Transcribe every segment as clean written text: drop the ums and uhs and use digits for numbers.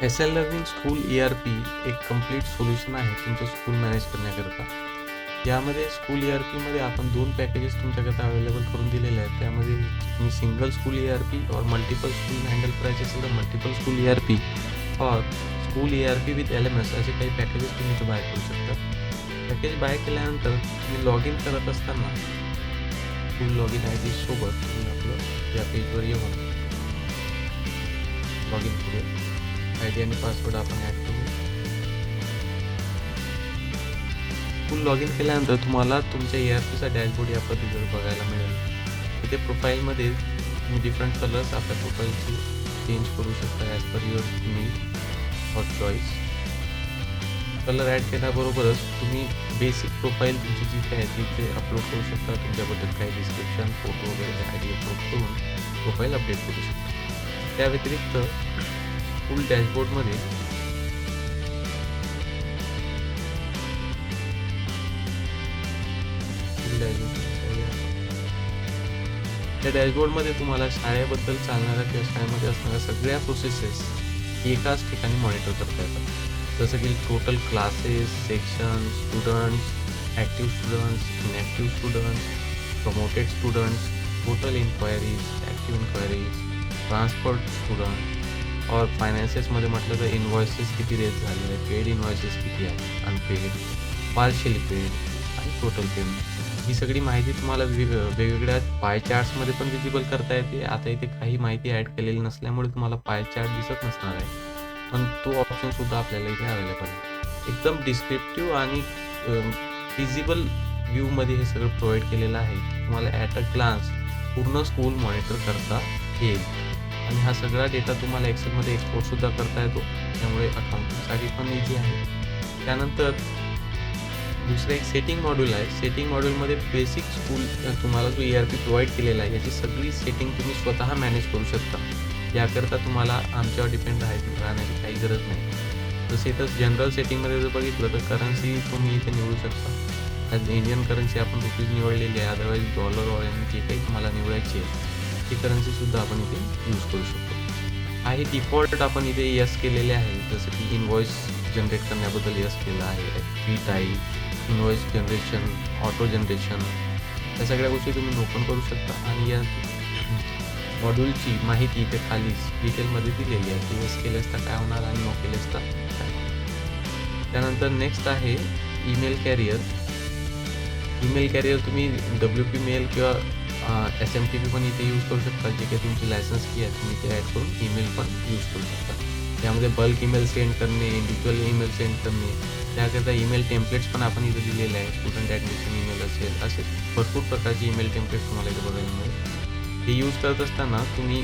SL learning school ERP एक complete solution आहे तुमचं स्कूल मॅनेज करण्याकरता. यामध्ये स्कूल ERPमध्ये आपण 2 पॅकेजेस तुमच्याकरता अवेलेबल करून दिलेले आहेत. त्यामध्ये तुम्ही सिंगल स्कूल ERP और मल्टिपल स्कूल हँडल करायचे असेल तर मल्टिपल स्कूल ERP और स्कूल ERP विथ LMS असे काही पॅकेजेस तुम्ही इथे बाय करू शकता. पॅकेज बाय केल्यानंतर तुम्ही लॉग इन करत असताना स्कूल लॉग इन ID सोबत तुम्ही आपलं या पेजवर येऊन लॉग इन करूया. ID आणि पासवर्ड आपण ॲड करू. स्कूल लॉग इन केल्यानंतर तुम्हाला तुमच्या ERPचा डॅशबोर्ड या पद्धतीवर बघायला मिळेल. इथे प्रोफाईलमध्ये तुम्ही डिफरंट कलर्स आपल्या प्रोफाईलचे चेंज करू शकता ॲज पर युअर नीड और चॉईस. कलर ॲड केल्याबरोबरच तुम्ही बेसिक प्रोफाईल तुमची जी काय आहे तिथे अपलोड करू शकता. तुमच्याबद्दल काही डिस्क्रिप्शन, फोटो वगैरे ID अपलोड करून प्रोफाईल अपडेट करू शकता. त्या व्यतिरिक्त फुल डॅशबोर्डमध्ये त्या डॅशबोर्डमध्ये तुम्हाला शाळेबद्दल चालणाऱ्या किंवा शाळेमध्ये असणाऱ्या सगळ्या प्रोसेसेस एकाच ठिकाणी मॉनिटर करता येतात. जसं की total classes, section, students, active students, inactive students, promoted students, total enquiries, active enquiries, transferred student और फायनान्सेसमध्ये म्हटलं तर इनव्हॉइसेस किती रेज झालेले आहेत, पेड इनव्हॉइसेस किती आहेत, अनपेड, पार्शियली पेड आणि टोटल पेमेंट. ही सगळी माहिती तुम्हाला वेगवेगळ्या पाय चार्ट्समध्ये पण विजिबल करता येते. आता इथे काही माहिती ॲड केलेली नसल्यामुळे तुम्हाला पाय चार्ट दिसत नसणार आहे. पण तो ऑप्शनसुद्धा आपल्याला इथे अवेलेबल आहे. एकदम डिस्क्रिप्टिव्ह आणि फिजिबल व्ह्यूमध्ये हे सगळं प्रोव्हाइड केलेलं आहे. तुम्हाला ॲट अ ग्लान्स पूर्ण स्कूल मॉनिटर करता येईल. आणि हा सगळा डेटा तुम्हाला एक्सेलमध्ये एक्सपोर्टसुद्धा करता येतो. त्यामुळे अकाउंटिंगसाठी पण इझी आहे. त्यानंतर दुसरं एक सेटिंग मॉड्यूल आहे. सेटिंग मॉड्यूलमध्ये बेसिक स्कूल तुम्हाला जो ERP प्रोव्हाइड केलेला आहे याची सगळी सेटिंग तुम्ही स्वतः मॅनेज करू शकता. याकरता तुम्हाला आमच्यावर डिपेंड राहण्याची काही गरज नाही. जसे तर जनरल सेटिंगमध्ये जर बघितलं तर करन्सी तुम्ही इथे निवडू शकता. ॲज इंडियन करन्सी आपण रुपीज निवडलेली आहे. अदरवाईज डॉलर और जे काही तुम्हाला निवडायची आहे ती करन्सीसुद्धा आपण इथे यूज करू शकतो. काही डिफॉल्ट आपण इथे यस केलेले आहे. जसं की इनव्हॉइस जनरेट करण्याबद्दल यस केलं आहे. Fee type, invoice generation, auto generation या सगळ्या गोष्टी तुम्ही ओपन करू शकता. आणि या मॉड्यूलची माहिती इथे खाली डिटेलमध्ये दिलेली आहे की यस केले असता काय होणार आणि नो केले असता काय होणार. त्यानंतर नेक्स्ट आहे ईमेल कॅरियर. ईमेल कॅरियर तुम्ही WP मेल किंवा SMTP पण इथे यूज करू शकता. जे काही तुमची लायसन्स की आहे तुम्ही ते ॲड करून ईमेल पण यूज करू शकता. त्यामध्ये बल्क ईमेल सेंड करणे, इंडिव्हिज्युअल ईमेल सेंड करणे, त्याकरता ईमेल टेम्पलेट्स पण आपण इथे दिलेले आहे. स्टुडंट ॲडमिशन ईमेल असेल, असे भरपूर प्रकारचे ईमेल टेम्पलेट्स तुम्हाला इथे बघायला मिळेल. हे यूज करत असताना तुम्ही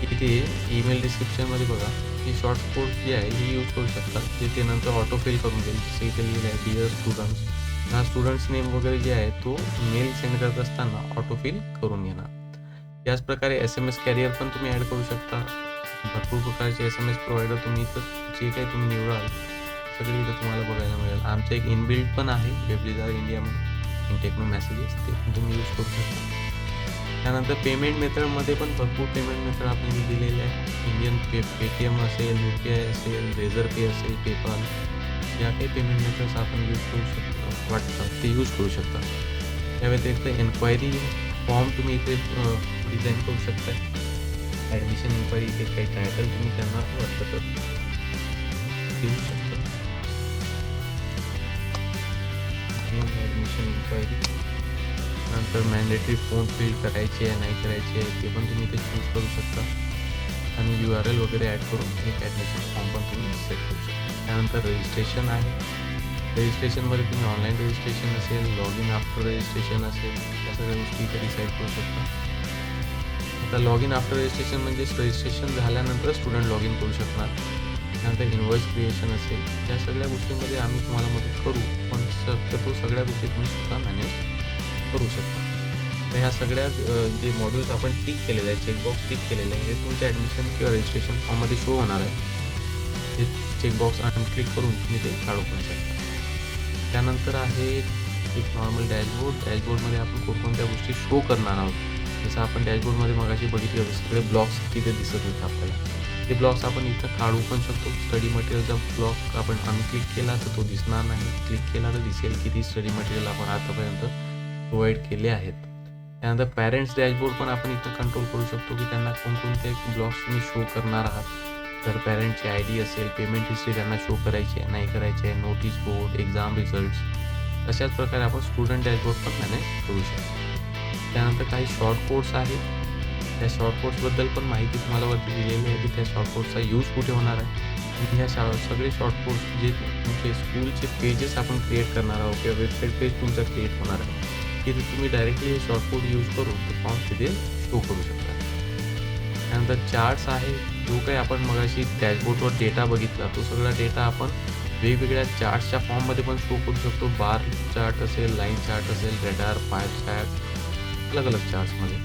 इथे ईमेल डिस्क्रिप्शनमध्ये बघा ही शॉर्ट कोड जी आहे ही यूज करू शकता. जे ते नंतर ऑटोफिल करून देईल. जसं इथे लिहिलं आहे डिअर स्टुडंट्स. हा स्टुडंट्स नेम वगैरे जे आहे तो मेल सेंड करत असताना ऑटोफिल करून घेणार. याच प्रकारे SMS कॅरियर पण तुम्ही ॲड करू शकता. भरपूर प्रकारचे SMS प्रोव्हायडर तुम्ही इथं जे काही तुम्ही निवडाल सगळे इथं तुम्हाला बघायला मिळेल. आमचं एक इनबिल्ट पण आहे वेबलिझार इंडिया म्हणून टेक्नो मेसेजेस, ते पण तुम्ही यूज करू शकता. त्यानंतर पेमेंट मेथडमध्ये पण भरपूर पेमेंट मेथड आपण दिलेले आहे. इंडियन पेटीएम असेल, UPI असेल, रेझर पे असेल, पेपाल, ज्या काही पेमेंट मेथड्स आपण यूज करू शकतो वाटतं ते यूज करू शकता. त्या व्यतिरिक्त एन्क्वायरी फॉर्म तुम्ही इथे डिझाईन करू शकता. ॲडमिशन इन्क्वायरी इथे काही टायटल तुम्ही त्यांना वाटतं तर देऊ शकता. ॲडमिशन इन्क्वायरी नंतर मॅन्डेटरी फॉर्म फिल करायची आहे नाही करायची आहे ते पण तुम्ही इथे चूज करू शकता. आणि URL वगैरे ॲड करून एक ॲडमिशन फॉर्म पण तुम्ही सेट करू शकता. त्यानंतर रजिस्ट्रेशन आहे. रजिस्ट्रेशनमध्ये तुम्ही ऑनलाईन रजिस्ट्रेशन असेल, लॉग इन आफ्टर रजिस्ट्रेशन असेल, या सगळ्या गोष्टी इथे डिसाईड करू शकता. आता लॉग इन आफ्टर रजिस्ट्रेशन म्हणजे रजिस्ट्रेशन झाल्यानंतर स्टुडंट लॉग इन करू शकणार. त्यानंतर इनव्हॉइस क्रिएशन असेल, या सगळ्या गोष्टींमध्ये आम्ही तुम्हाला मदत करू. पण शक्यतो सगळ्या गोष्टी तुम्ही स्वतः मॅनेज करू शकता. तर ह्या सगळ्या जे मॉड्यूल्स आपण टिक केलेले आहे, चेकबॉक्स टिक केलेले आहे, हे तुमच्या ॲडमिशन किंवा रजिस्ट्रेशन फॉर्ममध्ये शो होणार आहे. हे चेकबॉक्स अनक्लिक करून तुम्ही ते काढू पण शकता. त्यानंतर आहे एक नॉर्मल डॅशबोर्ड. डॅशबोर्डमध्ये आपण कोणकोणत्या गोष्टी शो करणार आहोत. जसं आपण डॅशबोर्डमध्ये मगाशी बघितलं होतं सगळे ब्लॉक्स तिथे दिसत होते आपल्याला. ते ब्लॉक्स आपण इथं काढू पण शकतो. स्टडी मटेरियलचा ब्लॉक आपण अनक्लिक केला तर तो दिसणार नाही. क्लिक केला तर दिसेल किती स्टडी मटेरियल आपण आतापर्यंत प्रोव्हाईड केले आहेत. त्यानंतर पॅरेंट्स डॅशबोर्ड पण आपण इथं कंट्रोल करू शकतो की त्यांना कोणकोणते ब्लॉक्स तुम्ही शो करणार आहात. तर पॅरेंटची आयडी असेल, पेमेंट हिस्ट्री त्यांना शो करायची आहे, नाही करायची आहे, नोटीस बोर्ड, एक्झाम रिझल्ट्स. अशाच प्रकारे आपण स्टुडंट डॅशबोर्ड पण मॅनेज करू शकतो. त्यानंतर काही शॉर्ट कोड्स आहेत. त्या शॉर्ट कोड्सबद्दल पण माहिती तुम्हाला वरती दिलेली आहे की त्या शॉर्ट कोड्सचा यूज कुठे होणार आहे. आणि ह्या सगळे शॉर्ट कोड्स जे तुमचे स्कूलचे पेजेस आपण क्रिएट करणार आहोत किंवा वेबसाईट पेज तुमचा क्रिएट होणार आहे, तिथे तुम्ही डायरेक्टली हे शॉर्ट कोड यूज करून ते फॉर्म तिथे शो करू शकता. त्यानंतर चार्ट्स आहे. जो काही आपण मगाशी डॅशबोर्डवर डेटा बघितला तो सगळा डेटा आपण वेगवेगळ्या चार्ट्सच्या फॉर्ममध्ये पण शो करू शकतो. बार चार्ट असेल, लाईन चार्ट असेल, रेडार, पाय चार्ट, अलग अलग चार्ट्समध्ये.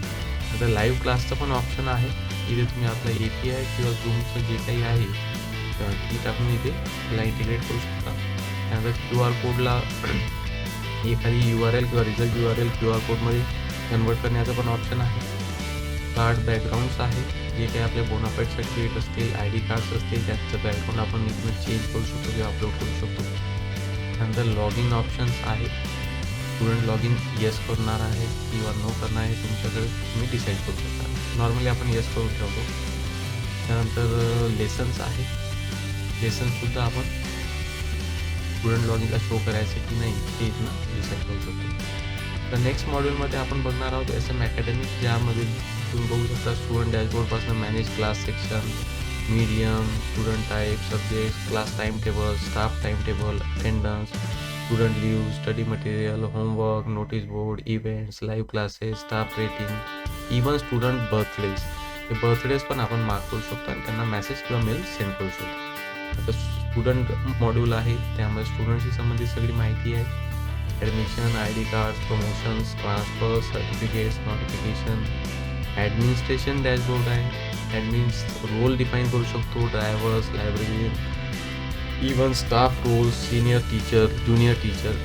आता लाईव्ह क्लासचं पण ऑप्शन आहे. इथे तुम्ही आपलं API किंवा Zoomचं जे काही आहे ती टाकून इथे त्याला इंटिग्रेट करू शकता. त्यानंतर QR कोडला एखादी URL किंवा रिझल्ट URL QR कोडमध्ये कन्वर्ट करण्याचं पण ऑप्शन आहे. कार्ड बॅकग्राऊंड्स आहे. जे काही आपले बोनाफाईड सर्टिफिकेट असतील, ID कार्ड्स असतील त्याचं बॅकग्राऊंड आपण इथून चेंज करू शकतो किंवा अपलोड करू शकतो. त्यानंतर लॉग इन ऑप्शन्स आहेत. स्टुडंट लॉग इन येस करणार आहे किंवा नो करणार आहे तुमच्याकडे तुम्ही डिसाईड करू शकता. नॉर्मली आपण येस करून ठेवतो. त्यानंतर लेसन्स आहे. लेसन्ससुद्धा आपण स्टुडंट लॉग इनला शो करायचं की नाही ते इथनं डिसाईड करू शकतो. तर नेक्स्ट मॉड्यूलमध्ये आपण बघणार आहोत SM अकॅडमिक, ज्यामध्ये तुम्ही बघू शकता स्टुडंट डॅशबोर्डपासून manage class section, medium, student type, subject, class time table, staff time table, attendance, student leave, study material, homework, notice board, events, live classes, staff rating, even student birthdays. हे birthdays पण आपण mark करू शकतो आणि त्यांना message किंवा mail send करू शकतो. आता स्टुडंट मॉड्यूल आहे, त्यामुळे स्टुडंटशी संबंधित सगळी माहिती आहे. Admission, ID cards, promotions, transfer, certificates, notification. Administration dashboard आहे. ॲडमिन्स रोल डिफाईन करू शकतो. Drivers, library, even staff roles, senior teacher, junior teacher,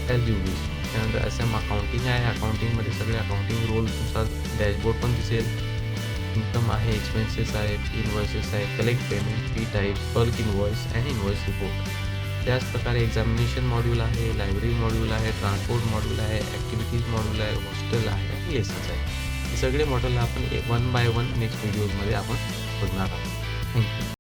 as you wish. त्यानंतर SM अकाउंटिंग आहे. अकाउंटिंगमध्ये सगळे अकाउंटिंग रोलनुसार डॅशबोर्ड पण दिसेल. इन्कम आहे, एक्सपेन्सेस आहे, इनवॉइसेस आहे, collect payment, fee type, bulk invoice and invoice report. त्याच प्रकारे एक्झामिनेशन मॉड्यूल आहे, लायब्ररी मॉड्यूल आहे, ट्रान्सपोर्ट मॉड्यूल आहे, ॲक्टिव्हिटीज मॉड्यूल आहे, हॉस्टेल आहे आणि लेसन्स आहे. हे सगळे मॉड्यूल आपण 1 बाय 1 नेक्स्ट व्हिडिओजमध्ये आपण बघणार आहोत. थँक्यू.